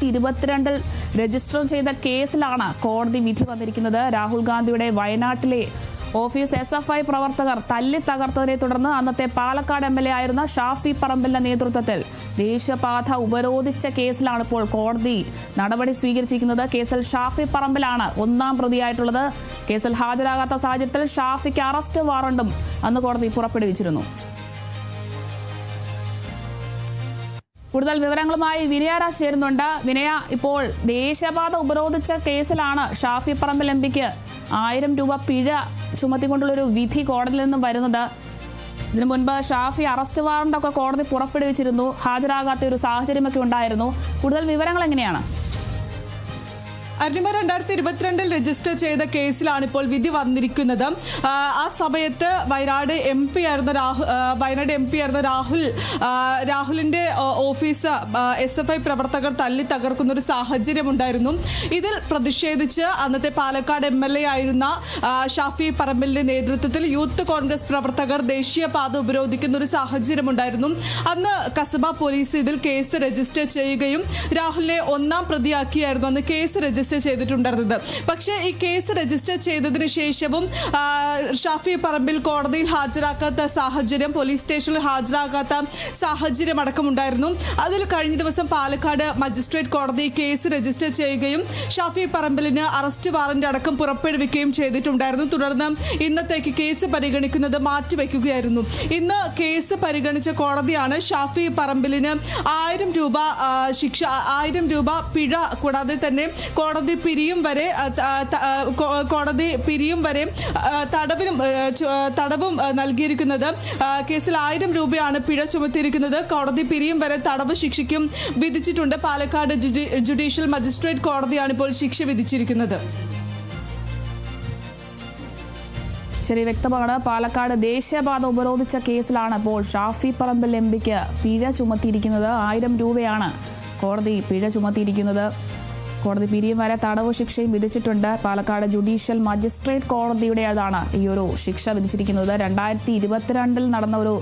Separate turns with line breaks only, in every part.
2022 register ചെയ്ത കേസിലാണ് കോടതി വിധി വന്നിരിക്കുന്നത്. രാഹുൽ ഗാന്ധിയുടെ വയനാട്ടിലെ ഓഫീസ് SFI പ്രവർത്തകർ തല്ലി തകർത്തതിനെ തുടർന്ന് അന്നത്തെ പാലക്കാട് MLA ആയിരുന്ന ഷാഫി പറമ്പിലിന്റെ നേതൃത്വത്തിൽ ദേശീയപാത ഉപരോധിച്ച കേസിലാണ് ഇപ്പോൾ കോടതി നടപടി സ്വീകരിച്ചിരിക്കുന്നത്. കേസിൽ ഷാഫി പറമ്പിലാണ് ഒന്നാം പ്രതിയായിട്ടുള്ളത്. കേസിൽ ഹാജരാകാത്ത സാഹചര്യത്തിൽ ഷാഫിക്ക് അറസ്റ്റ് വാറണ്ടും അന്ന് കോടതി പുറപ്പെടുവിച്ചിരുന്നു. കൂടുതൽ വിവരങ്ങളുമായി വിനയരാജ് ചേരുന്നുണ്ട്. വിനയ, ഇപ്പോൾ ദേശീയപാത ഉപരോധിച്ച കേസിലാണ് ഷാഫി പറമ്പിൽ MPക്ക് 1000 രൂപ പിഴ ചുമത്തിക്കൊണ്ടുള്ളൊരു വിധി കോടതിയിൽ നിന്നും വരുന്നത്. ഇതിനു മുൻപ് ഷാഫി അറസ്റ്റ് വാറണ്ടൊക്കെ കോടതി പുറപ്പെടുവിച്ചിരുന്നു. ഹാജരാകാത്ത ഒരു സാഹചര്യമൊക്കെ ഉണ്ടായിരുന്നു. കൂടുതൽ വിവരങ്ങൾ എങ്ങനെയാണ്?
അരുണിമ 2022 രജിസ്റ്റർ ചെയ്ത കേസിലാണ് ഇപ്പോൾ വിധി വന്നിരിക്കുന്നത്. ആ സമയത്ത് വയനാട് എം പി ആയിരുന്ന രാഹുലിൻ്റെ ഓഫീസ് SFI പ്രവർത്തകർ തല്ലി തകർക്കുന്ന ഒരു സാഹചര്യം ഉണ്ടായിരുന്നു. ഇതിൽ പ്രതിഷേധിച്ച് അന്നത്തെ പാലക്കാട് MLA ആയിരുന്ന ഷാഫി പറമ്പിലിന്റെ നേതൃത്വത്തിൽ യൂത്ത് കോൺഗ്രസ് പ്രവർത്തകർ ദേശീയപാത ഉപരോധിക്കുന്ന ഒരു സാഹചര്യം ഉണ്ടായിരുന്നു. അന്ന് കസബ പോലീസ് ഇതിൽ കേസ് രജിസ്റ്റർ ചെയ്യുകയും രാഹുലിനെ ഒന്നാം പ്രതിയാക്കിയായിരുന്നു അന്ന് കേസ് രജിസ്റ്റർ ചെയ്തിട്ടുണ്ടായിരുന്നത്. പക്ഷേ ഈ കേസ് രജിസ്റ്റർ ചെയ്തതിനു ശേഷവും ഷാഫി പറമ്പിൽ കോടതിയിൽ ഹാജരാക്കാത്ത സാഹചര്യം, പോലീസ് സ്റ്റേഷനിൽ ഹാജരാകാത്ത സാഹചര്യം അടക്കമുണ്ടായിരുന്നു. അതിൽ കഴിഞ്ഞ ദിവസം പാലക്കാട് മജിസ്ട്രേറ്റ് കോടതി കേസ് രജിസ്റ്റർ ചെയ്യുകയും ഷാഫി പറമ്പിലിന് അറസ്റ്റ് വാറന്റ് അടക്കം പുറപ്പെടുവിക്കുകയും ചെയ്തിട്ടുണ്ടായിരുന്നു. തുടർന്ന് ഇന്നത്തേക്ക് കേസ് പരിഗണിക്കുന്നത് മാറ്റിവെക്കുകയായിരുന്നു. ഇന്ന് കേസ് പരിഗണിച്ച കോടതിയാണ് ഷാഫി പറമ്പിലിന് 1000 രൂപ ശിക്ഷ, 1000 രൂപ പിഴ, കൂടാതെ തന്നെ കോടതി പിരിയും വരെ തടവും നൽകിയിരിക്കുന്നത്. കേസിൽ 1000 രൂപയാണ് പിഴ ചുമത്തിയിരിക്കുന്നത്. കോടതി പിരിയും വരെ തടവ് ശിക്ഷയ്ക്കും വിധിച്ചിട്ടുണ്ട്. പാലക്കാട് ജുഡീഷ്യൽ മജിസ്ട്രേറ്റ് കോടതിയാണ് ഇപ്പോൾ ശിക്ഷ വിധിച്ചിരിക്കുന്നത്.
ശരി, വ്യക്തമാണ്. പാലക്കാട് ദേശീയപാത ഉപരോധിച്ച കേസിലാണ് ഇപ്പോൾ ഷാഫി പറമ്പിൽ MPക്ക് പിഴ ചുമത്തിയിരിക്കുന്നത്. 1000 രൂപയാണ് കോടതി പിഴ ചുമത്തിയിരിക്കുന്നത്. കോടതി പിരിയും വരെ തടവ് ശിക്ഷയും വിധിച്ചിട്ടുണ്ട്. പാലക്കാട് ജുഡീഷ്യൽ മജിസ്ട്രേറ്റ് കോടതിയുടേതാണ് ഈ ഒരു ശിക്ഷ വിധിച്ചിരിക്കുന്നത്. 2022 നടന്ന ഒരു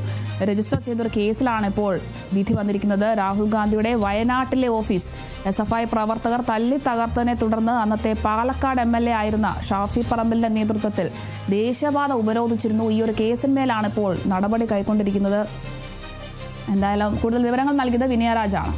രജിസ്റ്റർ ചെയ്തൊരു കേസിലാണ് ഇപ്പോൾ വിധി വന്നിരിക്കുന്നത്. രാഹുൽ ഗാന്ധിയുടെ വയനാട്ടിലെ ഓഫീസ് SFI പ്രവർത്തകർ തല്ലി തകർത്തതിനെ തുടർന്ന് അന്നത്തെ പാലക്കാട് MLA ആയിരുന്ന ഷാഫി പറമ്പിലിന്റെ നേതൃത്വത്തിൽ ദേശീയപാത ഉപരോധിച്ചിരുന്നു. ഈ ഒരു കേസിന്മേലാണ് ഇപ്പോൾ നടപടി കൈക്കൊണ്ടിരിക്കുന്നത്. എന്തായാലും കൂടുതൽ വിവരങ്ങൾ നൽകിയത് വിനയരാജാണ്.